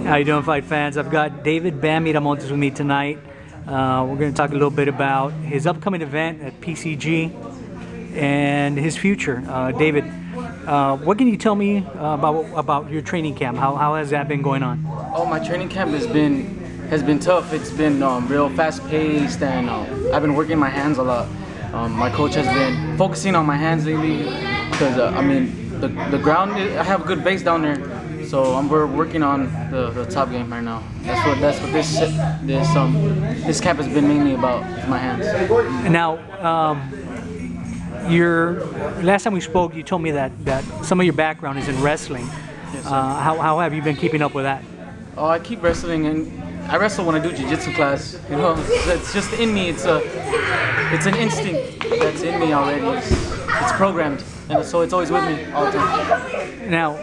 How you doing, fight fans? I've got David "Bam" Miramontes with me tonight. We're going to talk a little bit about his upcoming event at PCG and his future. David, what can you tell me about your training camp? How has that been going on? Oh, my training camp has been tough. It's been real fast-paced, and I've been working my hands a lot. My coach has been focusing on my hands lately because I mean the ground. I have a good base down there, so we're working on the top game right now. That's what this camp has been mainly about, is my hands. Now, last time we spoke, you told me that some of your background is in wrestling. Yes, how have you been keeping up with that? Oh, I keep wrestling, and I wrestle when I do jiu-jitsu class. You know, it's just in me. It's an instinct that's in me already. It's programmed, and so it's always with me all the time. Now,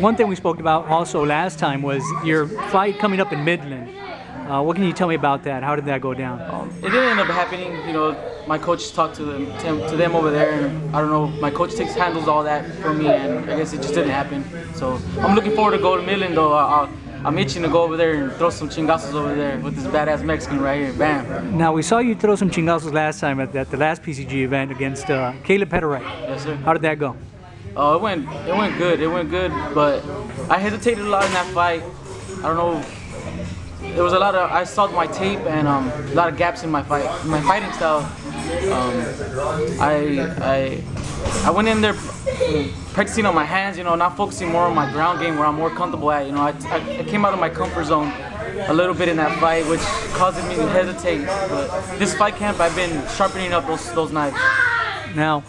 one thing we spoke about also last time was your fight coming up in Midland. What can you tell me about that? How did that go down? It didn't end up happening. You know, my coach talked to them over there, and I don't know. My coach handles all that for me, and I guess it just didn't happen. So I'm looking forward to go to Midland, though. I'm itching to go over there and throw some chingazos over there with this badass Mexican right here. Bam. Now, we saw you throw some chingazos last time at the last PCG event against Caleb Petterite. Yes, sir. How did that go? Oh, it went good. It went good, but I hesitated a lot in that fight. I don't know. There was I saw my tape and a lot of gaps in my fighting style. I went in there practicing on my hands, you know, not focusing more on my ground game where I'm more comfortable at. You know, I came out of my comfort zone a little bit in that fight, which caused me to hesitate. But this fight camp, I've been sharpening up those knives. Now,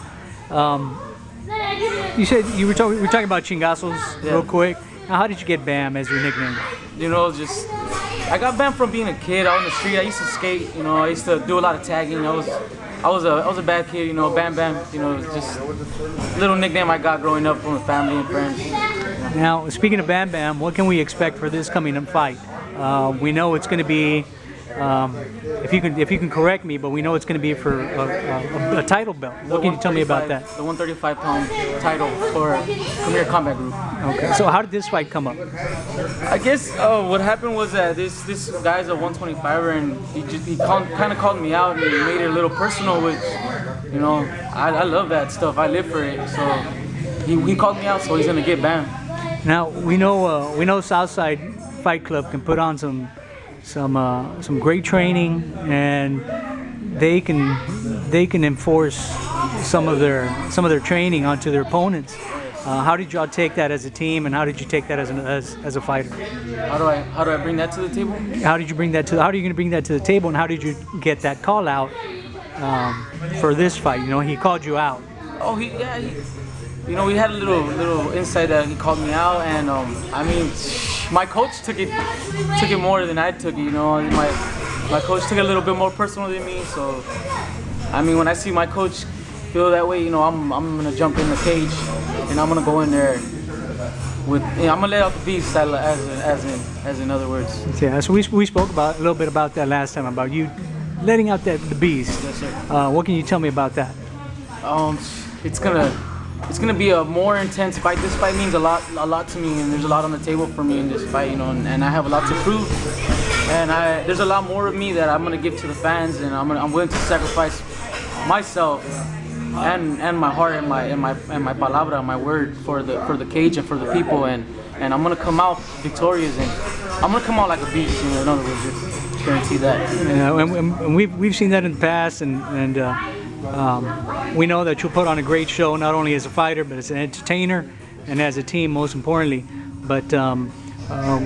you said we were talking about chingazos real quick. Now, how did you get Bam as your nickname? You know, I got Bam from being a kid out on the street. I used to skate. You know, I used to do a lot of tagging. I was a bad kid. You know, Bam Bam. You know, just a little nickname I got growing up from the family and friends. Now, speaking of Bam Bam, what can we expect for this coming up fight? We know it's going to be, if you can correct me, but we know it's going to be for a title belt. What can you tell me about that? The 135-pound title for Premier Combat Group. Okay. So how did this fight come up? I guess what happened was that this guy's a 125er, and he kind of called me out, and he made it a little personal, which, you know, I love that stuff. I live for it. So he called me out, so he's gonna get Bam. Now we know Southside Fight Club can put on some great training, and they can enforce some of their training onto their opponents. How did y'all take that as a team, and how did you take that as a fighter? How do I bring that to the table? How are you going to bring that to the table, and how did you get that call out for this fight? You know, he called you out. Oh, you know, we had a little insight that he called me out, and I mean, my coach took it more than I took it. You know, my coach took it a little bit more personal than me. So, I mean, when I see my coach feel that way, you know, I'm gonna jump in the cage, and I'm gonna go in there with, you know, I'm gonna let out the beast, as in other words. Yeah. So we spoke a little bit about that last time, about you letting out the beast. Yes, sir. What can you tell me about that? It's gonna be a more intense fight. This fight means a lot to me, and there's a lot on the table for me in this fight, you know, and I have a lot to prove, and there's a lot more of me that I'm gonna give to the fans, and I'm willing to sacrifice myself and my heart and my palabra, my word for the cage and for the people, and I'm gonna come out victorious, and I'm gonna come out like a beast, you know. In other words, just guarantee that. Yeah, and we've seen that in the past, and we know that you'll put on a great show, not only as a fighter, but as an entertainer, and as a team, most importantly. But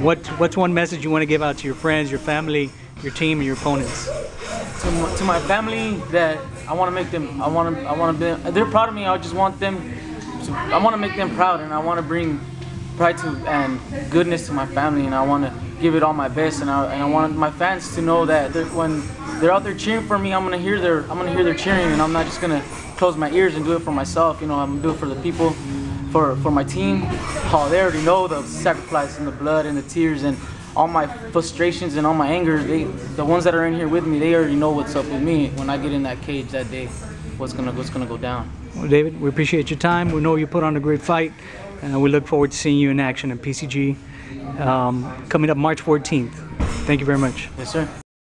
what's one message you want to give out to your friends, your family, your team, and your opponents? To my family, that I want to make them. I want to. They're proud of me. I just want them. I want to make them proud, and I want to bring pride to and goodness to my family, and I want to give it all my best, and I want my fans to know that when they're out there cheering for me, I'm gonna hear their cheering, and I'm not just gonna close my ears and do it for myself. You know, I'm gonna do it for the people, for my team. Oh, they already know the sacrifice and the blood and the tears and all my frustrations and all my anger. The ones that are in here with me, they already know what's up with me when I get in that cage that day. What's gonna go down. Well, David, we appreciate your time. We know you put on a great fight. We look forward to seeing you in action at PCG coming up March 14th. Thank you very much. Yes, sir.